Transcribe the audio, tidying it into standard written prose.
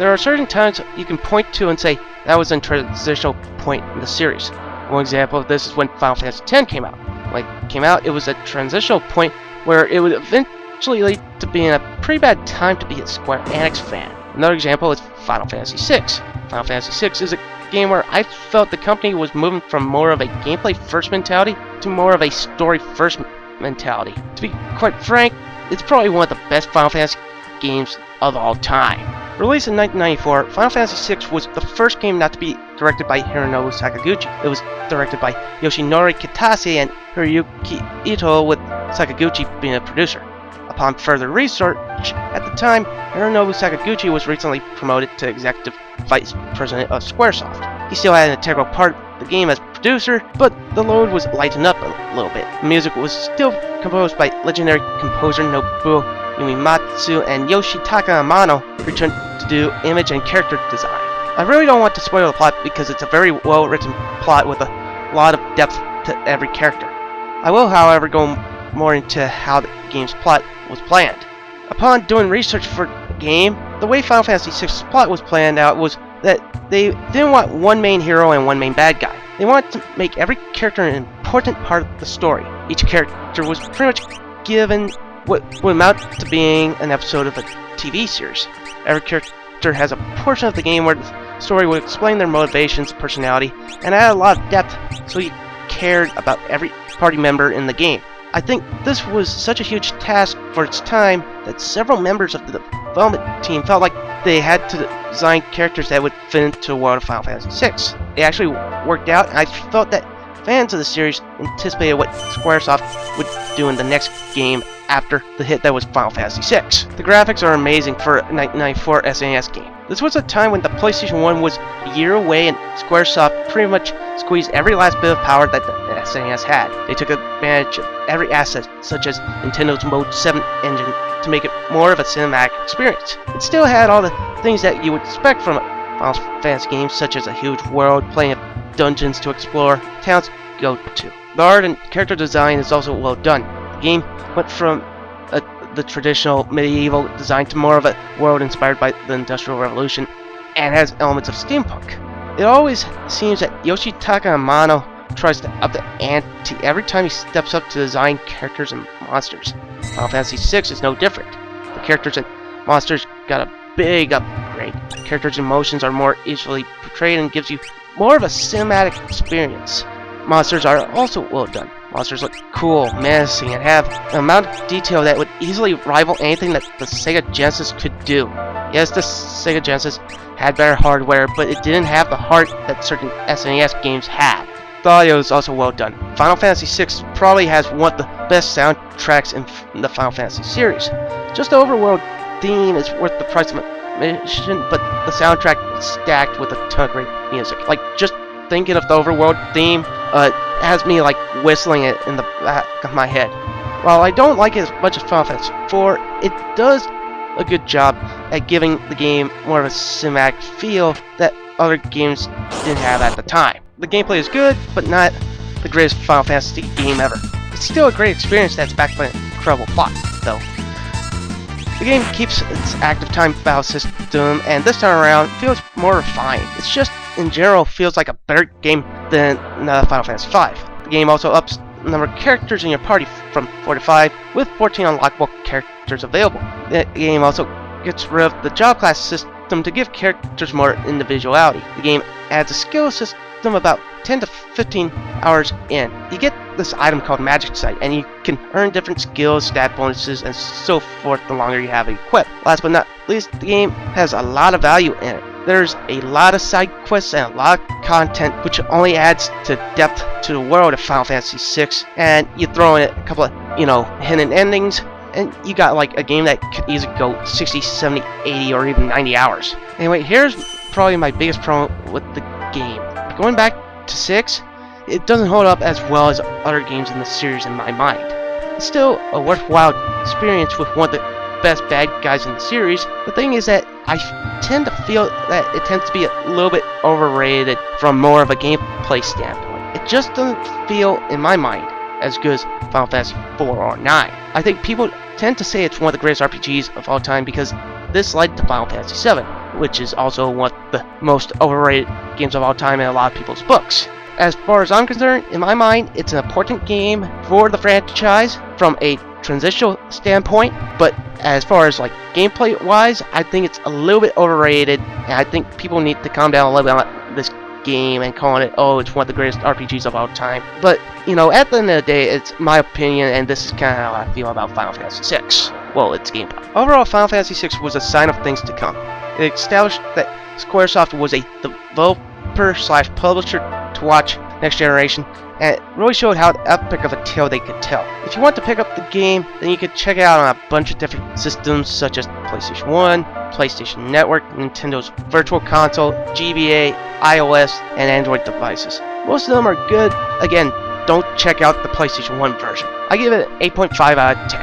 There are certain times you can point to and say that was a transitional point in the series. One example of this is when Final Fantasy X came out. When it came out, it was a transitional point where it would eventually lead to being a pretty bad time to be a Square Enix fan. Another example is Final Fantasy VI. Final Fantasy VI is a game where I felt the company was moving from more of a gameplay first mentality to more of a story first mentality. To be quite frank, it's probably one of the best Final Fantasy games of all time. Released in 1994, Final Fantasy VI was the first game not to be directed by Hironobu Sakaguchi. It was directed by Yoshinori Kitase and Hiroyuki Ito, with Sakaguchi being a producer. Upon further research, at the time, Hironobu Sakaguchi was recently promoted to Executive Vice President of Squaresoft. He still had an integral part of the game as producer, but the load was lightened up a little bit. The music was still composed by legendary composer Nobuo Uematsu, and Yoshitaka Amano returned to do image and character design. I really don't want to spoil the plot because it's a very well written plot with a lot of depth to every character. I will, however, go more into how the game's plot was planned. Upon doing research for the game, the way Final Fantasy VI's plot was planned out was that they didn't want one main hero and one main bad guy. They wanted to make every character an important part of the story. Each character was pretty much given what would amount to being an episode of a TV series. Every character has a portion of the game where the story would explain their motivations, personality, and add a lot of depth so you cared about every party member in the game. I think this was such a huge task for its time that several members of the development team felt like they had to design characters that would fit into the world of Final Fantasy VI. It actually worked out, and I felt that fans of the series anticipated what Squaresoft would do in the next game after the hit that was Final Fantasy VI. The graphics are amazing for a 1994 SNES game. This was a time when the PlayStation 1 was a year away and Squaresoft pretty much squeezed every last bit of power that the SNES had. They took advantage of every asset, such as Nintendo's Mode 7 engine, to make it more of a cinematic experience. It still had all the things that you would expect from a Final Fantasy game, such as a huge world, plenty of dungeons to explore, towns to go to. The art and character design is also well done. The game went from the traditional medieval design to more of a world inspired by the Industrial Revolution and has elements of steampunk. It always seems that Yoshitaka Amano tries to up the ante every time he steps up to design characters and monsters. Final Fantasy VI is no different. The characters and monsters got a big upgrade. The characters' emotions are more easily portrayed and gives you more of a cinematic experience. Monsters are also well done. Monsters look cool, menacing, and have an amount of detail that would easily rival anything that the Sega Genesis could do. Yes, the Sega Genesis had better hardware, but it didn't have the heart that certain SNES games had. The audio is also well done. Final Fantasy VI probably has one of the best soundtracks in the Final Fantasy series. Just the overworld theme is worth the price of admission, but the soundtrack is stacked with a ton of great music. Like, just thinking of the overworld theme has me like whistling it in the back of my head. While I don't like it as much as Final Fantasy IV, it does a good job at giving the game more of a cinematic feel that other games didn't have at the time. The gameplay is good, but not the greatest Final Fantasy game ever. It's still a great experience that's backed by an incredible plot, though. The game keeps its active time battle system, and this time around feels more refined. It's just, in general, feels like a better game than Final Fantasy V. The game also ups the number of characters in your party from 4 to 5, with 14 unlockable characters available. The game also gets rid of the job class system to give characters more individuality. The game adds a skill system about 10 to 15 hours in. You get this item called Magic Sight, and you can earn different skills, stat bonuses, and so forth the longer you have it equipped. Last but not least, the game has a lot of value in it. There's a lot of side quests and a lot of content, which only adds to depth to the world of Final Fantasy VI, and you throw in a couple of, hidden endings, and you got like a game that could easily go 60, 70, 80, or even 90 hours. Anyway, here's probably my biggest problem with the game. Going back to 6, it doesn't hold up as well as other games in the series in my mind. It's still a worthwhile experience with one of the best bad guys in the series. The thing is that I tend to feel that it tends to be a little bit overrated from more of a gameplay standpoint. It just doesn't feel, in my mind, as good as Final Fantasy 4 or 9. I think people tend to say it's one of the greatest RPGs of all time because this led to Final Fantasy 7. which is also one of the most overrated games of all time in a lot of people's books. As far as I'm concerned, in my mind, it's an important game for the franchise from a transitional standpoint, but as far as like gameplay wise, I think it's a little bit overrated, and I think people need to calm down a little bit on this game and calling it, oh, it's one of the greatest RPGs of all time. But, you know, at the end of the day, it's my opinion, and this is kind of how I feel about Final Fantasy VI. Well, its gameplay. Overall, Final Fantasy VI was a sign of things to come. It established that Squaresoft was a developer/publisher to watch next generation, and it really showed how epic of a tale they could tell. If you want to pick up the game, then you could check it out on a bunch of different systems such as PlayStation 1, PlayStation Network, Nintendo's Virtual Console, GBA, iOS, and Android devices. Most of them are good. Again, don't check out the PlayStation 1 version. I give it an 8.5 out of 10.